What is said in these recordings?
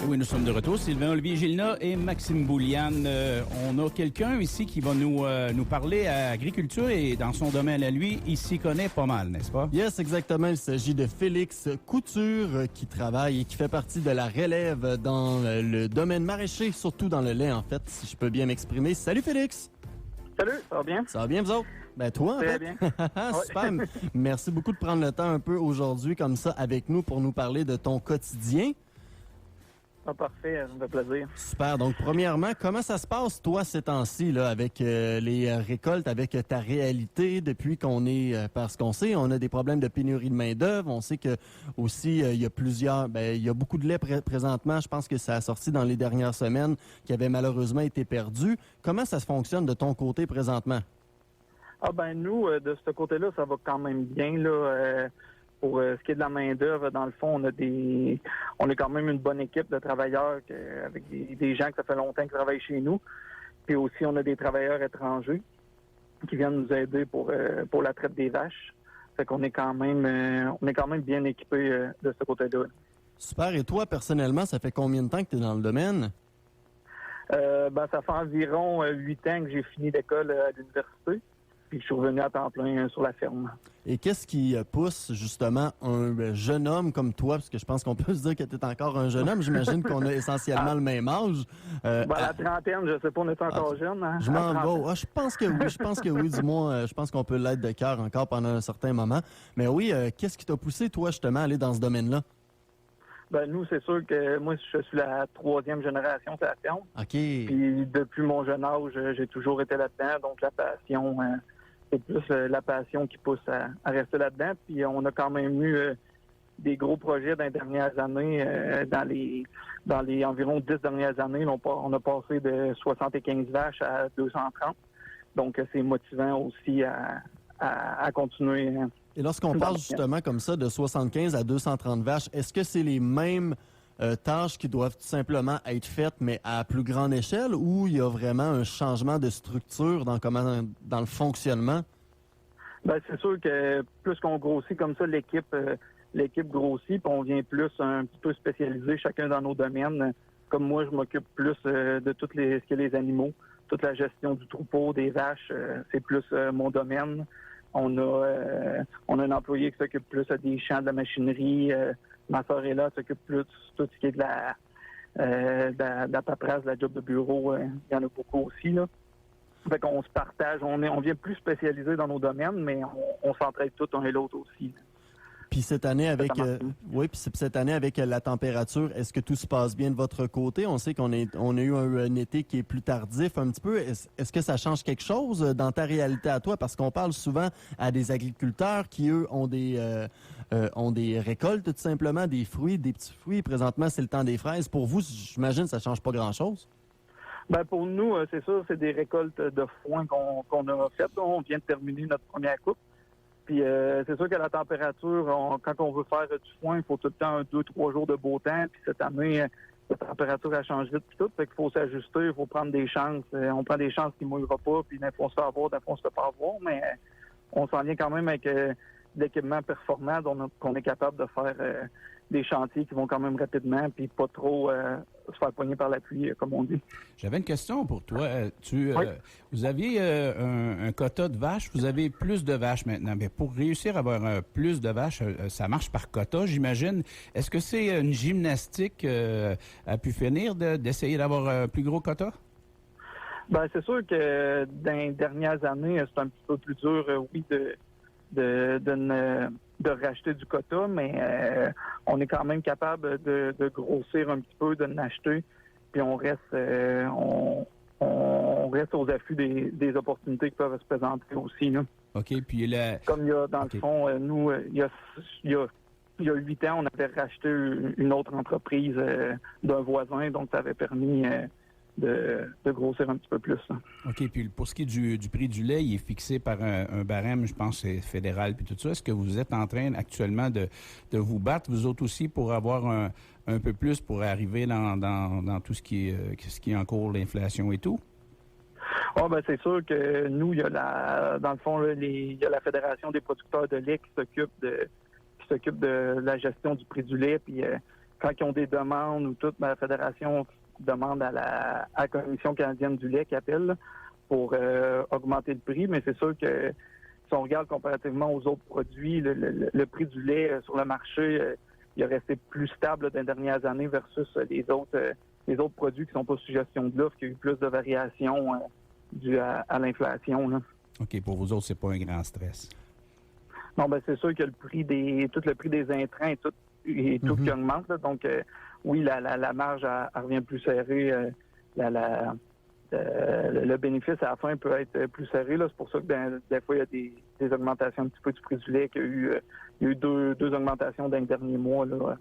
Oui, nous sommes de retour. Sylvain Olivier Gilna et Maxime Bouliane. On a quelqu'un ici qui va nous parler à agriculture et dans son domaine à lui, il s'y connaît pas mal, n'est-ce pas? Yes, exactement. Il s'agit de Félix Couture qui travaille et qui fait partie de la relève dans le domaine maraîcher, surtout dans le lait, en fait, si je peux bien m'exprimer. Salut Félix! Salut, ça va bien? Ça va bien, vous autres? Ben toi, en Très fait. bien. Super. Merci beaucoup de prendre le temps un peu aujourd'hui comme ça avec nous pour nous parler de ton quotidien. Ah, parfait, ça me fait plaisir. Super. Donc, premièrement, comment ça se passe, toi, ces temps-ci, là, avec les récoltes, avec ta réalité depuis qu'on est, parce qu'on sait, on a des problèmes de pénurie de main-d'œuvre. On sait que aussi, il y a il y a beaucoup de lait présentement. Je pense que ça a sorti dans les dernières semaines, qui avait malheureusement été perdu. Comment ça se fonctionne de ton côté présentement? Ah, ben, nous, de ce côté-là, ça va quand même bien, là. Pour ce qui est de la main-d'œuvre, dans le fond, on est quand même une bonne équipe de travailleurs avec des gens que ça fait longtemps qu'ils travaillent chez nous. Puis aussi, on a des travailleurs étrangers qui viennent nous aider pour la traite des vaches. Fait qu'on est quand même bien équipés de ce côté-là. Super. Et toi, personnellement, ça fait combien de temps que tu es dans le domaine? Ça fait environ 8 ans que j'ai fini l'école à l'université. Puis je suis revenu à temps plein sur la ferme. Et qu'est-ce qui pousse justement un jeune homme comme toi, parce que je pense qu'on peut se dire que tu es encore un jeune homme, j'imagine qu'on a essentiellement le même âge. La trentaine, je sais pas, on est encore jeune. Hein? Je m'en vais. Je pense que oui, du moins, je pense qu'on peut l'être de cœur encore pendant un certain moment. Mais oui, qu'est-ce qui t'a poussé, toi, justement, à aller dans ce domaine-là? Ben, nous, c'est sûr que moi, je suis la 3e génération de la ferme. OK. Puis depuis mon jeune âge, j'ai toujours été là-dedans, donc la passion... c'est plus la passion qui pousse à rester là-dedans. Puis on a quand même eu des gros projets dans les dernières années. Dans les environ 10 dernières années, on a passé de 75 vaches à 230. Donc c'est motivant aussi à continuer. Et lorsqu'on parle justement comme ça de 75 à 230 vaches, est-ce que c'est les mêmes tâches qui doivent tout simplement être faites, mais à plus grande échelle, ou il y a vraiment un changement de structure dans le fonctionnement? Ben, c'est sûr que plus qu'on grossit comme ça, l'équipe grossit, puis on vient plus un petit peu spécialisé chacun dans nos domaines. Comme moi, je m'occupe plus de tout ce qui est les animaux, toute la gestion du troupeau, des vaches, c'est plus mon domaine. On a un employé qui s'occupe plus des champs, de la machinerie. Ma sœur est là, s'occupe plus de tout ce qui est de la paperasse, de la job de bureau. Il y en a beaucoup aussi, là. Fait qu'on se partage. On vient plus spécialisé dans nos domaines, mais on s'entraide tous un et l'autre aussi. Puis cette année avec cette année avec la température, est-ce que tout se passe bien de votre côté? On sait qu'on a eu un été qui est plus tardif un petit peu. Est-ce que ça change quelque chose dans ta réalité à toi? Parce qu'on parle souvent à des agriculteurs qui, eux, ont des récoltes tout simplement, des fruits, des petits fruits. Présentement, c'est le temps des fraises. Pour vous, j'imagine, ça change pas grand-chose? Ben pour nous, c'est sûr, c'est des récoltes de foin qu'on a faites. On vient de terminer notre première coupe. Puis c'est sûr que la température, quand on veut faire du foin, il faut tout le temps 2-3 jours de beau temps. Puis cette année, la température elle change vite puis tout. Fait qu'il faut s'ajuster, il faut prendre des chances. On prend des chances qu'il ne mouillera pas, puis des fois on se fait avoir, des fois on se fait pas avoir. Mais on s'en vient quand même avec de l'équipement performant qu'on est capable de faire des chantiers qui vont quand même rapidement, puis pas trop se faire poigner par la pluie, comme on dit. J'avais une question pour toi. Oui. Vous aviez un quota de vaches, vous avez plus de vaches maintenant. Mais pour réussir à avoir plus de vaches, ça marche par quota, j'imagine. Est-ce que c'est une gymnastique à pu finir d'essayer d'avoir un plus gros quota? Ben c'est sûr que dans les dernières années, c'est un petit peu plus dur, oui, de racheter du quota, mais on est quand même capable de grossir un petit peu, de l'acheter, puis on reste aux affûts des opportunités qui peuvent se présenter aussi, là. OK, puis comme il y a, dans le fond, nous, il y a 8 ans, on avait racheté une autre entreprise d'un voisin, donc ça avait permis de grossir un petit peu plus. Hein. OK. Puis pour ce qui est du prix du lait, il est fixé par un barème, je pense, c'est fédéral puis tout ça. Est-ce que vous êtes en train actuellement de vous battre, vous autres aussi, pour avoir un peu plus pour arriver dans tout ce qui est en cours, l'inflation et tout? Oh, ben c'est sûr que nous, il y a dans le fond, il y a la Fédération des producteurs de lait qui s'occupe de la gestion du prix du lait, puis quand ils ont des demandes ou toute la fédération demande à la Commission canadienne du lait qui appelle là, pour augmenter le prix, mais c'est sûr que si on regarde comparativement aux autres produits, le prix du lait sur le marché, il est resté plus stable dans les dernières années versus les autres produits qui sont pas sous gestion de l'offre, qui a eu plus de variations dues à l'inflation. Là. OK, pour vous autres, c'est pas un grand stress. Non, ben c'est sûr que tout le prix des intrants et tout qui augmente. Là. Donc, oui, la marge elle revient plus serrée. Le bénéfice à la fin peut être plus serré. Là. C'est pour ça que des fois, il y a des augmentations un petit peu du prix du lait, qu'il y a eu deux augmentations dans les derniers mois là,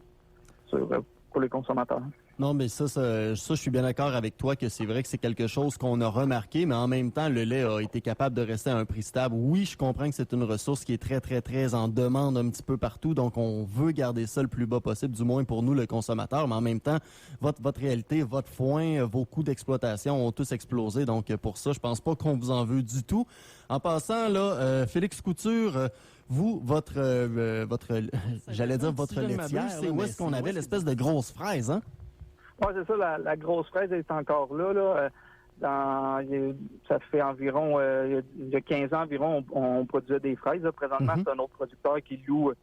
pour les consommateurs. Non, mais ça, je suis bien d'accord avec toi que c'est vrai que c'est quelque chose qu'on a remarqué, mais en même temps, le lait a été capable de rester à un prix stable. Oui, je comprends que c'est une ressource qui est très, très, très en demande un petit peu partout, donc on veut garder ça le plus bas possible, du moins pour nous, le consommateur, mais en même temps, votre réalité, votre foin, vos coûts d'exploitation ont tous explosé, donc pour ça, je pense pas qu'on vous en veut du tout. En passant, là, Félix Couture... Vous, votre j'allais dire votre laitière, c'est où est-ce qu'on avait l'espèce de grosse fraise, hein? Oui, c'est ça, la grosse fraise est encore là. Ça fait environ, il y a 15 ans environ, on produisait des fraises. Là. Présentement, c'est un autre producteur qui loue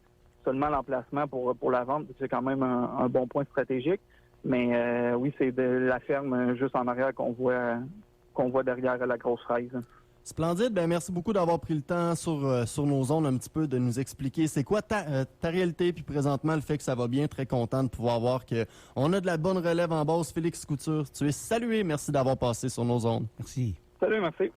seulement l'emplacement pour la vente. C'est quand même un bon point stratégique. Mais oui, c'est de la ferme juste en arrière qu'on voit derrière la grosse fraise. Splendide. Ben merci beaucoup d'avoir pris le temps sur nos ondes un petit peu de nous expliquer c'est quoi ta réalité puis présentement le fait que ça va bien. Très content de pouvoir voir que on a de la bonne relève en base. Félix Couture, tu es salué. Merci d'avoir passé sur nos ondes. Merci. Salut, merci.